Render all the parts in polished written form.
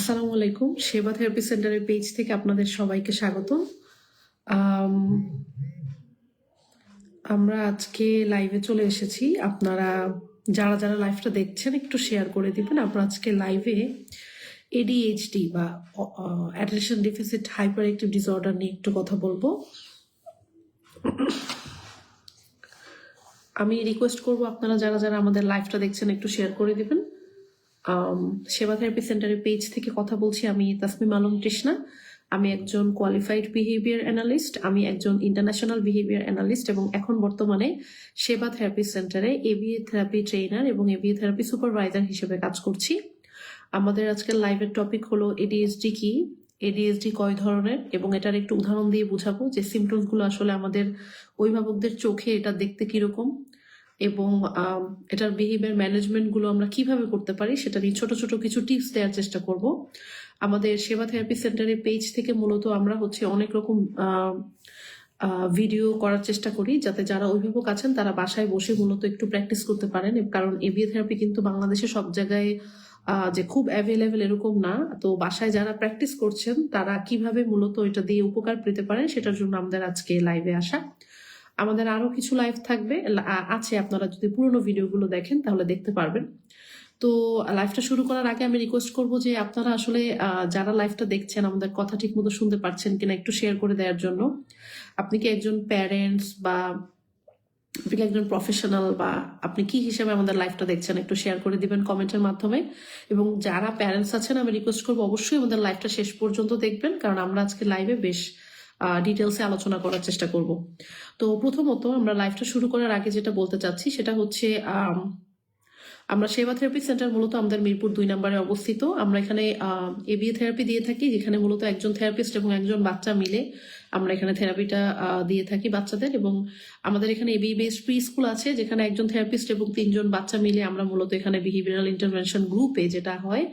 আসসালামু আলাইকুম। সেবা থেরাপি সেন্টারের পেজ থেকে আপনাদের সবাইকে স্বাগত। আমরা আজকে লাইভে চলে এসেছি। আপনারা যারা যারা লাইভটা দেখছেন একটু শেয়ার করে দিবেন। আমরা আজকে লাইভে এডিএইচডি বা attention deficit hyper active disorder নিয়ে একটু কথা বলবো। আমি রিকোয়েস্ট করব আপনারা যারা যারা আমাদের লাইভটা দেখছেন একটু শেয়ার করে দিবেন। সেবা থেরাপি সেন্টারের পেজ থেকে কথা বলছি। আমি তাসমিম আলম তৃষ্ণা। আমি একজন কোয়ালিফাইড বিহেভিয়ার অ্যানালিস্ট, আমি একজন ইন্টারন্যাশনাল বিহেভিয়ার অ্যানালিস্ট এবং এখন বর্তমানে সেবা থেরাপি সেন্টারে এবিএ থেরাপি ট্রেনার এবং এবিএ থেরাপি সুপারভাইজার হিসেবে কাজ করছি। আমাদের আজকের লাইভের টপিক হলো এডিএইচডি কি, এডিএইচডি কয় ধরনের এবং এটার একটু উদাহরণ দিয়ে বুঝাবো যে সিমটমসগুলো আসলে আমাদের অভিভাবকদের চোখে এটা দেখতে কিরকম এবং এটার বিহেভিয়ার ম্যানেজমেন্টগুলো আমরা কিভাবে করতে পারি সেটা নিয়ে ছোট ছোট কিছু টিপস দেওয়ার চেষ্টা করব। আমাদের সেবা থেরাপি সেন্টারের পেজ থেকে মূলত আমরা অনেক রকম ভিডিও করার চেষ্টা করি যাতে যারা অভিভাবক আছেন তারা বাসায় বসে মূলত একটু প্র্যাকটিস করতে পারেন, কারণ এবিএ থেরাপি কিন্তু বাংলাদেশে সব জায়গায় যে খুব অ্যাভেলেবেল এরকম না। তো বাসায় যারা প্র্যাকটিস করছেন তারা কিভাবে মূলত এটা দিয়ে উপকার পেতে পারেন সেটার জন্য আমাদের আজকে লাইভে আসা। আমাদের আরো কিছু লাইভ থাকবে আছে, আপনারা যদি পুরোনো ভিডিওগুলো দেখেন তাহলে দেখতে পারবেন। তো লাইভটা শুরু করার আগে আমি রিকোয়েস্ট করব যে আপনারা আসলে যারা লাইভটা দেখছেন আমাদের কথা ঠিক মতো শুনতে পারছেন কিনা একটু শেয়ার করে দেওয়ার জন্য। আপনি কি একজন প্যারেন্টস বা আপনি কি একজন প্রফেশনাল বা আপনি কি হিসেবে আমাদের লাইভটা দেখছেন একটু শেয়ার করে দিবেন কমেন্টের মাধ্যমে। এবং যারা প্যারেন্টস আছেন আমি রিকোয়েস্ট করবো অবশ্যই আমাদের লাইভটা শেষ পর্যন্ত দেখবেন, কারণ আমরা আজকে লাইভে বেশ ডিটেলসে আলোচনা করার চেষ্টা করব। তো প্রথমত আমরা লাইভটা শুরু করার আগে যেটা বলতে চাচ্ছি সেটা হচ্ছে আমরা সেবা থেরাপি সেন্টার মূলত আমাদের মিরপুর 2 নম্বরে অবস্থিত। আমরা এখানে এবিএ থেরাপি দিয়ে থাকি, যেখানে মূলত একজন থেরাপিস্ট এবং একজন বাচ্চা মিলে আমরা এখানে থেরাপিটা দিয়ে থাকি বাচ্চাদের। এবং আমাদের এখানে এবি বেসড প্রি স্কুল আছে, যেখানে একজন থেরাপিস্ট এবং 3 জন বাচ্চা মিলে আমরা মূলত এখানে বিহেভিয়ারাল ইন্টারভেনশন গ্রুপে যেটা হয়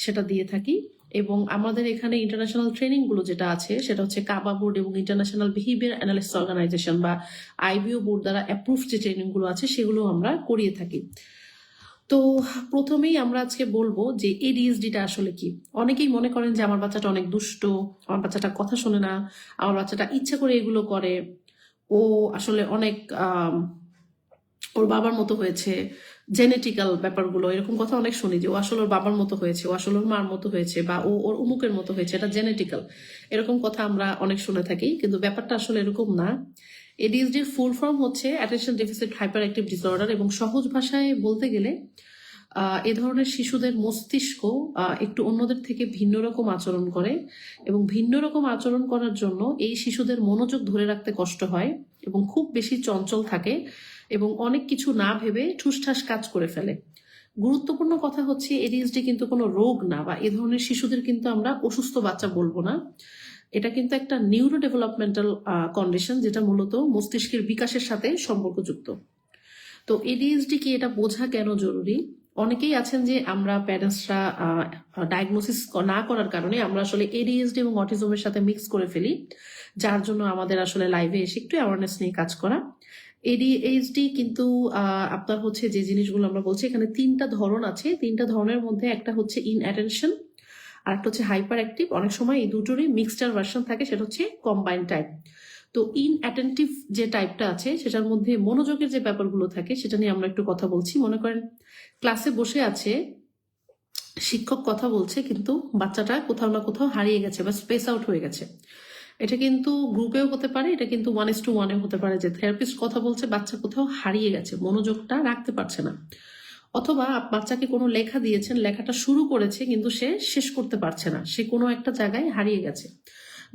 সেটা দিয়ে থাকি। এবং আমাদের এখানে ইন্টারন্যাশনাল ট্রেনিং গুলো যেটা আছে সেটা হচ্ছে কাবা বোর্ড এবং ইন্টারন্যাশনাল বিহেভিয়ার অ্যানালিস্ট অর্গানাইজেশন বা আইবিও বোর্ড দ্বারা অ্যাপ্রুভ যে ট্রেনিং গুলো আছে সেগুলো আমরা করিয়ে থাকি। তো প্রথমেই আমরা আজকে বলবো যে এডিএইচডিটা আসলে কি। অনেকেই মনে করেন যে আমার বাচ্চাটা অনেক দুষ্ট, আমার বাচ্চাটা কথা শোনে না, আমার বাচ্চাটা ইচ্ছা করে এগুলো করে, ও আসলে অনেক ওর বাবার মতো হয়েছে, জেনেটিক্যাল ব্যাপারগুলো এরকম কথা অনেক শুনি যে ও আসলে ওর বাবার মতো হয়েছে, ও আসলে ওর মার মতো হয়েছে, বা ও ওর অমুকের মতো হয়েছে, এটা জেনেটিক্যাল, এরকম কথা আমরা অনেক শুনে থাকি। কিন্তু ব্যাপারটা আসলে এরকম না। এডিএইচডির ফুল ফর্ম হচ্ছে attention deficit hyper active disorder এবং সহজ ভাষায় বলতে গেলে এ ধরনের শিশুদের মস্তিষ্ক একটু অন্যদের থেকে ভিন্ন রকম আচরণ করে এবং ভিন্ন রকম আচরণ করার জন্য এই শিশুদের মনোযোগ ধরে রাখতে কষ্ট হয় এবং খুব বেশি চঞ্চল থাকে এবং অনেক কিছু না ভেবে ঠুসঠাস কাজ করে ফেলে। গুরুত্বপূর্ণ কথা হচ্ছে এডিএইচডি কিন্তু কোনো রোগ না, বা এ ধরনের শিশুদের কিন্তু আমরা অসুস্থ বাচ্চা বলবো না। এটা কিন্তু একটা নিউরো ডেভেলপমেন্টাল কন্ডিশন যেটা মূলত মস্তিষ্কের বিকাশের সাথে সম্পর্কযুক্ত। তো এডিএইচডি কি এটা বোঝা কেন জরুরি? অনেকেই আছেন যে আমরা প্যারেন্টসরা ডায়াগনোসিস না করার কারণে আমরা আসলে এডিএইচডি এবং অটিজমের সাথে মিক্স করে ফেলি, যার জন্য আমাদের আসলে লাইভে এসে একটু অ্যাওয়ারনেস নিয়ে কাজ করা। এডিএইচডি কিন্তু আপনার হচ্ছে যে জিনিসগুলো আমরা বলছি এখানে 3টা ধরন আছে। 3টা ধরনের মধ্যে একটা হচ্ছে ইনঅ্যাটেনশন, আর একটা হচ্ছে হাইপার অ্যাক্টিভ। অনেক সময় এই দুটোরই মিক্সচার ভার্সন থাকে, সেটা হচ্ছে কম্বাইন্ড টাইপ। তো ইনঅ্যাটেন্টিভ যে টাইপটা আছে সেটার মধ্যে মনোযোগের যে ব্যাপারগুলো থাকে সেটা নিয়ে আমরা একটু কথা বলছি। মনে করেন ক্লাসে বসে আছে, শিক্ষক কথা বলছে কিন্তু বাচ্চাটা কোথাও না কোথাও হারিয়ে গেছে বা স্পেস আউট হয়ে গেছে। এটা কিন্তু গ্রুপেও হতে পারে, এটা কিন্তু 1:1 হতে পারে যে থেরাপিস্ট কথা বলছে, বাচ্চা কোথাও হারিয়ে গেছে, মনোযোগটা রাখতে পারছে না। অথবা বাচ্চাকে কোনো লেখা দিয়েছেন, লেখাটা শুরু করেছে কিন্তু সে শেষ করতে পারছে না, সে কোনো একটা জায়গায় হারিয়ে গেছে।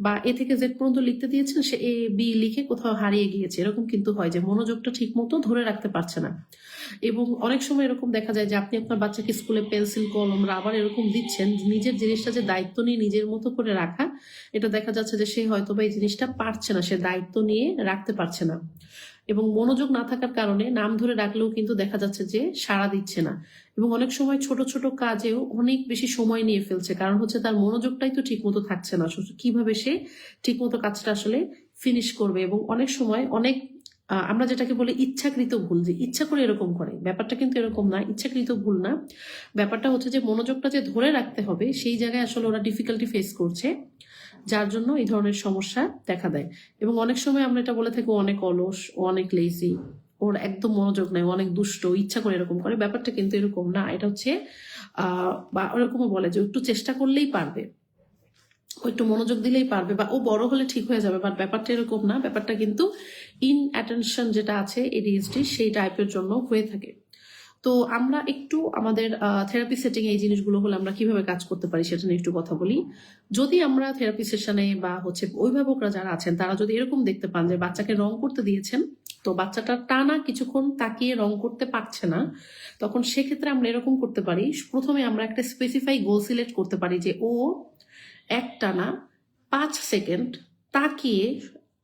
বা এ থেকে জেড পর্যন্ত লিখতে দিয়েছেন, সে এ বি লিখে কোথাও হারিয়ে গিয়েছে। এরকম কিন্তু হয় যে মনোযোগটা ঠিক মতো ধরে রাখতে পারছে না। এবং অনেক সময় এরকম দেখা যায় যে আপনি আপনার বাচ্চাকে স্কুলে পেন্সিল কলম রাবার এরকম দিচ্ছেন, নিজের জিনিসটা যে দায়িত্ব নিয়ে নিজের মতো করে রাখা, এটা দেখা যাচ্ছে যে সে হয়তো বা এই জিনিসটা পারছে না, সে দায়িত্ব নিয়ে রাখতে পারছে না। এবং মনোযোগ না থাকার কারণে নাম ধরে ডাকলেও কিন্তু দেখা যাচ্ছে যে সাড়া দিচ্ছে না। এবং অনেক সময় ছোট ছোট কাজেও অনেক বেশি সময় নিয়ে ফেলছে, কারণ হচ্ছে তার মনোযোগটাই তো ঠিক মতো থাকছে না কিভাবে সে ঠিক মতো কাজটা আসলে ফিনিশ করবে। এবং অনেক সময় অনেক আমরা যেটাকে বলি ইচ্ছাকৃত ভুল, যে ইচ্ছা করে এরকম করে, ব্যাপারটা কিন্তু এরকম না, ইচ্ছাকৃত ভুল না। ব্যাপারটা হচ্ছে যে মনোযোগটা যে ধরে রাখতে হবে সেই জায়গায় আসলে ওরা ডিফিকাল্টি ফেস করছে, যার জন্য এই ধরনের সমস্যা দেখা দেয়। এবং অনেক সময় আমরা এটা বলে থাকি ও অনেক অলস, ও অনেক লেজি, ওর একদম মনোযোগ নাই, ও অনেক দুষ্ট, ইচ্ছা করে এরকম করে। ব্যাপারটা কিন্তু এরকম না, এটা হচ্ছে বা ওরকমও বলে যে একটু চেষ্টা করলেই পারবে, ও একটু মনোযোগ দিলেই পারবে, বা ও বড় হলে ঠিক হয়ে যাবে। বাট ব্যাপারটা এরকম না, ব্যাপারটা কিন্তু ইন অ্যাটেনশন যেটা আছে এডিএইচডি সেই টাইপের জন্য হয়ে থাকে। তো আমরা একটু আমাদের থেরাপি সেটিং এই জিনিসগুলো হলে আমরা কিভাবে কাজ করতে পারি সেটা নিয়ে একটু কথা বলি। যদি আমরা থেরাপি সেশনে বা হচ্ছে অভিভাবকরা যারা আছেন তারা যদি এরকম দেখতে পান যে বাচ্চাকে রং করতে দিয়েছেন, তো বাচ্চাটা টানা কিছুক্ষণ তাকিয়ে রং করতে পারছে না, তখন সেক্ষেত্রে আমরা এরকম করতে পারি। প্রথমে আমরা একটা স্পেসিফাই গোল সিলেক্ট করতে পারি যে ও একটানা 5 সেকেন্ড তাকিয়ে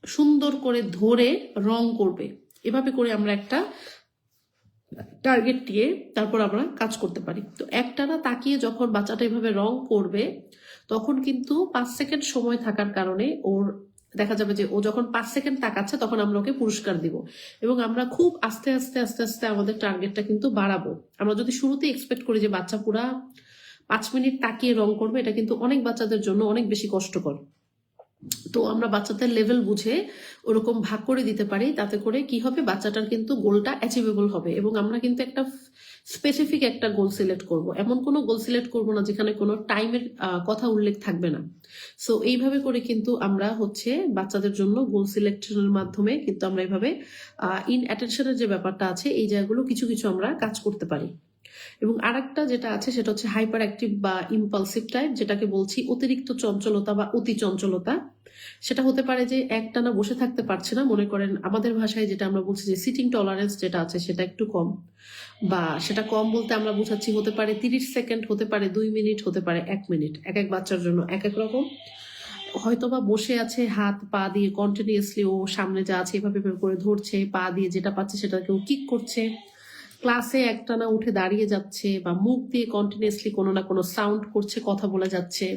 সুন্দর করে ধরে রং করবে। এভাবে করে আমরা একটা টার্গেট দিয়ে তারপর আমরা কাজ করতে পারি। তো একটানা তাকিয়ে যখন বাচ্চাটা এভাবে রং করবে, তখন কিন্তু 5 সেকেন্ড সময় থাকার কারণে ওর দেখা যাবে যে ও যখন 5 সেকেন্ড তাকাচ্ছে তখন আমরা ওকে পুরস্কার দিব। এবং আমরা খুব আস্তে আস্তে আস্তে আস্তে আমাদের টার্গেটটা কিন্তু বাড়াবো। আমরা যদি শুরুতে এক্সপেক্ট করি যে বাচ্চা পুরা 5 মিনিট তাকিয়ে রং করবে, এটা কিন্তু অনেক বাচ্চাদের জন্য অনেক বেশি কষ্টকর। তো আমরা বাচ্চাদের লেভেল বুঝে ওরকম ভাগ করে দিতে পারি, তাতে করে কি হবে, বাচ্চাটার কিন্তু গোলটা অ্যাচিভেবল হবে। এবং আমরা কিন্তু একটা স্পেসিফিক একটা গোল সিলেক্ট করব, এমন কোনো গোল সিলেক্ট করব না যেখানে কোনো টাইমের কথা উল্লেখ থাকবে না। সো এইভাবে করে কিন্তু আমরা হচ্ছে বাচ্চাদের জন্য গোল সিলেকশনের মাধ্যমে কিন্তু আমরা এইভাবে ইন অ্যাটেনশনের যে ব্যাপারটা আছে এই জায়গাগুলো কিছু কিছু আমরা কাজ করতে পারি। এবং আরেকটা যেটা আছে সেটা হচ্ছে হাইপার অ্যাক্টিভ বা ইম্পালসিভ টাইপ, যেটাকে বলছি অতিরিক্ত চঞ্চলতা বা অতি চঞ্চলতা। সেটা হতে পারে যে একটানা বসে থাকতে পারছে না, মনে করেন আমাদের ভাষায় যেটা আমরা বলছি যে সিটিং টলারেন্স যেটা আছে সেটা একটু কম, বা সেটা কম বলতে আমরা বোঝাচ্ছি হতে পারে 30 সেকেন্ড, হতে পারে 2 মিনিট, হতে পারে 1 মিনিট। এক এক বাচ্চার জন্য এক এক রকম। হয়তোবা বসে আছে হাত পা দিয়ে কন্টিনিউয়াসলি ও সামনে যা আছে এভাবে এভাবে করে ধরছে, পা দিয়ে যেটা পাচ্ছে সেটাকে ও কিক করছে, ক্লাসে একটানা উঠে দাঁড়িয়ে যাচ্ছে, বা মুখ দিয়ে কন্টিনিউয়াসলি কোনো না কোনো সাউন্ড করছে, কথা বলে যাচ্ছে,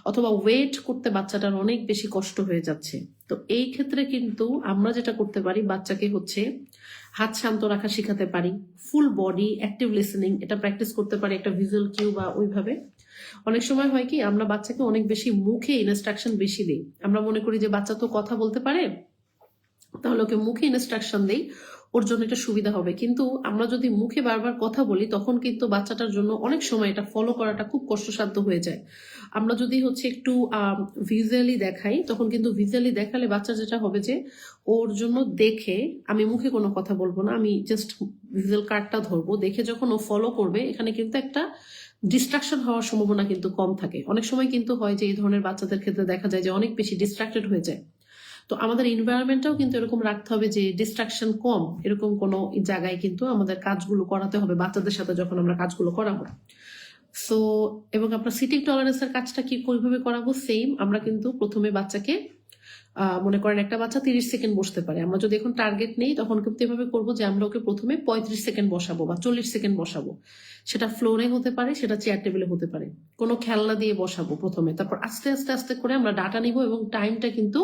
অথবা ওয়েট করতে বাচ্চাটার অনেক বেশি কষ্ট হয়ে যাচ্ছে। তো এই ক্ষেত্রে কিন্তু আমরা যেটা করতে পারি, বাচ্চাকে হচ্ছে হাত শান্ত রাখা শেখাতে পারি, ফুল বডি অ্যাক্টিভ লিসেনিং এটা প্র্যাকটিস করতে পারি একটা ভিজুয়াল কিউ বা ওইভাবে। অনেক সময় হয় কি, আমরা বাচ্চাকে অনেক বেশি মুখে ইনস্ট্রাকশন বেশি দিই, আমরা মনে করি যে বাচ্চা তো কথা বলতে পারে, তাহলে ওকে মুখে ইনস্ট্রাকশন দেই, ওর জন্য এটা সুবিধা হবে। কিন্তু আমরা যদি মুখে বারবার কথা বলি তখন কিন্তু বাচ্চাটার জন্য অনেক সময় এটা ফলো করাটা খুব কষ্টসাধ্য হয়ে যায়। আমরা যদি হচ্ছে একটু ভিজুয়ালি দেখাই, তখন কিন্তু ভিজুয়ালি দেখালে বাচ্চা যেটা হবে যে ওর জন্য দেখে, আমি মুখে কোনো কথা বলবো না, আমি জাস্ট ভিজুয়াল কার্ডটা ধরবো, দেখে যখন ও ফলো করবে এখানে কিন্তু একটা ডিস্ট্রাকশন হওয়ার সম্ভাবনা কিন্তু কম থাকে। অনেক সময় কিন্তু হয় যে এই ধরনের বাচ্চাদের ক্ষেত্রে দেখা যায় যে অনেক বেশি ডিস্ট্রাক্টেড হয়ে যায়। তো আমাদের এনভায়রনমেন্টটাও কিন্তু এরকম রাখতে হবে যে ডিস্ট্রাকশন কম, এরকম কোনো জায়গায় কিন্তু আমাদের কাজগুলো করাতে হবে বাচ্চাদের সাথে যখন আমরা কাজগুলো করাবো। সো এবং আমরা সিটিং টলারেন্সের কাজটা কি কিভাবে করাবো, সেম আমরা কিন্তু প্রথমে বাচ্চাকে মনে করেন একটা বাচ্চা 30 সেকেন্ড বসতে পারে, আমরা যদি এখন টার্গেট নেই তখন কিন্তু এভাবে করবো যে আমরা ওকে প্রথমে 35 সেকেন্ড বসাবো বা 40 সেকেন্ড বসাবো। সেটা ফ্লোরে হতে পারে, সেটা চেয়ার টেবিলে হতে পারে, কোনো খেলনা দিয়ে বসাবো প্রথমে, তারপর আস্তে আস্তে আস্তে করে আমরা ডাটা নিব এবং টাইমটা কিন্তু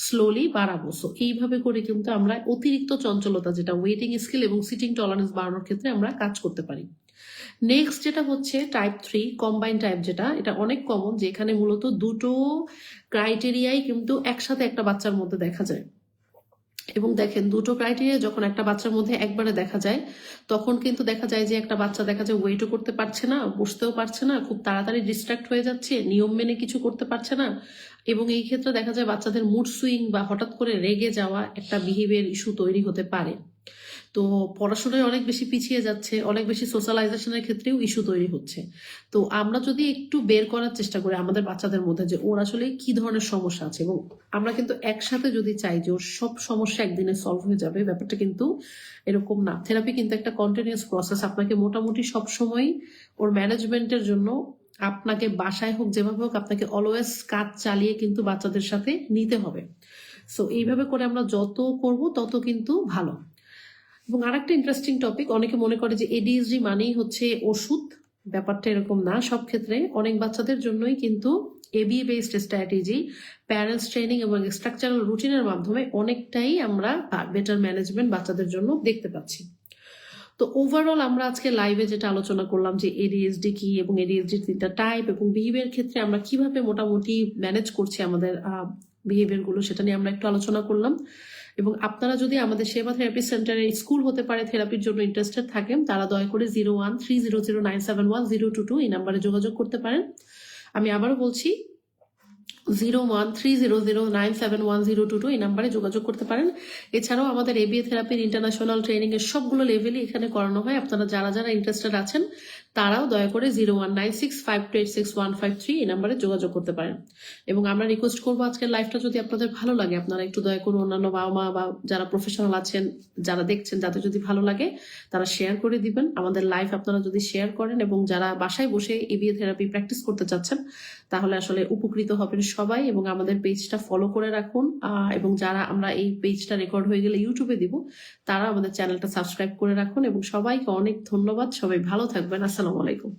স্লোলি বাড়াবো। সো এইভাবে করে কিন্তু আমরা অতিরিক্ত চঞ্চলতা, যেটা ওয়েটিং স্কিল এবং সিটিং টলারেন্স বাড়ানোর ক্ষেত্রে আমরা কাজ করতে পারি। নেক্সট যেটা হচ্ছে টাইপ 3 কম্বাইন টাইপ, যেটা এটা অনেক কমন, যে এখানে মূলত দুটো ক্রাইটেরিয়াই কিন্তু একসাথে একটা বাচ্চার মধ্যে দেখা যায়। এবং দেখেন, দুটো ক্রাইটেরিয়া যখন একটা বাচ্চার মধ্যে একবারে দেখা যায়, তখন কিন্তু দেখা যায় যে একটা বাচ্চা দেখা যায় ওয়েটও করতে পারছে না, বসতেও পারছে না, খুব তাড়াতাড়ি ডিস্ট্রাক্ট হয়ে যাচ্ছে, নিয়ম মেনে কিছু করতে পারছে না। এবং এই ক্ষেত্রে দেখা যায় বাচ্চাদের মুড সুইং বা হঠাৎ করে রেগে যাওয়া একটা বিহেভিয়ার ইস্যু তৈরি হতে পারে। তো পড়াশোনায় অনেক বেশি পিছিয়ে যাচ্ছে, অনেক বেশি সোশ্যালাইজেশনের ক্ষেত্রেও ইস্যু তৈরি হচ্ছে। তো আমরা যদি একটু বের করার চেষ্টা করি আমাদের বাচ্চাদের মধ্যে যে ওর আসলে কি ধরনের সমস্যা আছে, এবং আমরা কিন্তু একসাথে যদি চাই যে ওর সব সমস্যা একদিনে সলভ হয়ে যাবে, ব্যাপারটা কিন্তু এরকম না। থেরাপি কিন্তু একটা কন্টিনিউয়াস প্রসেস, আপনাকে মোটামুটি সবসময় ওর ম্যানেজমেন্টের জন্য আপনাকে বাসায় হোক যেভাবে হোক আপনাকে অলওয়েজ কাজ চালিয়ে কিন্তু বাচ্চাদের সাথে নিতে হবে। সো এইভাবে করে আমরা যত করব তত কিন্তু ভালো। এবং আরেকটা ইন্টারেস্টিং টপিক, অনেকে মনে করে যে এডিএইচডি মানেই হচ্ছে ওষুধ, ব্যাপারটা এরকম না। সব ক্ষেত্রে অনেক বাচ্চাদের জন্যই কিন্তু ABA based strategy, parents training এবং স্ট্রাকচারাল রুটিনের মাধ্যমে অনেকটাই আমরা বেটার ম্যানেজমেন্ট বাচ্চাদের জন্য দেখতে পাচ্ছি। তো ওভারঅল আমরা আজকে লাইভে যেটা আলোচনা করলাম যে এডিএসডি কি এবং এডিএসডির 3টা টাইপ এবং বিহেভিয়ার ক্ষেত্রে আমরা কিভাবে মোটামুটি ম্যানেজ করছি আমাদের বিহেভিয়ার গুলো, সেটা নিয়ে আমরা একটু আলোচনা করলাম। এবং আপনারা যদি আমাদের সেবা থেরাপি সেন্টারে স্কুল হতে পারে থেরাপির জন্য ইন্টারেস্টেড থাকেন, তারা দয়া করে 01300971 022 এই নাম্বারে যোগাযোগ করতে পারেন। আমি আবারও বলছি 01300971 022 এই নাম্বারে যোগাযোগ করতে পারেন। এছাড়াও আমাদের এবিএ থেরাপির ইন্টারন্যাশনাল ট্রেনিং এর সবগুলো লেভেলই এখানে করানো হয়। আপনারা যারা যারা ইন্টারেস্টেড আছেন তারাও দয়া করে 019652866153 এই নাম্বারে যোগাযোগ করতে পারেন। এবং আমরা রিকোয়েস্ট করবো আজকের লাইভটা যদি আপনাদের ভালো লাগে, আপনারা একটু দয়া করে অন্যান্য বাবা মা বা যারা প্রফেশনাল আছেন যারা দেখছেন যাদের যদি ভালো লাগে তারা শেয়ার করে দিবেন। আমাদের লাইভ আপনারা যদি শেয়ার করেন এবং যারা বাসায় বসে এবিএ থেরাপি প্র্যাকটিস করতে চাচ্ছেন তাহলে আসলে উপকৃত হবেন সবাই। এবং আমাদের পেজটা ফলো করে রাখুন, এবং যারা আমরা এই পেজটা রেকর্ড হয়ে গেলে ইউটিউবে দিব তারা আমাদের চ্যানেলটা সাবস্ক্রাইব করে রাখুন। এবং সবাইকে অনেক ধন্যবাদ, সবাই ভালো থাকবেন। আসসালামু আলাইকুম।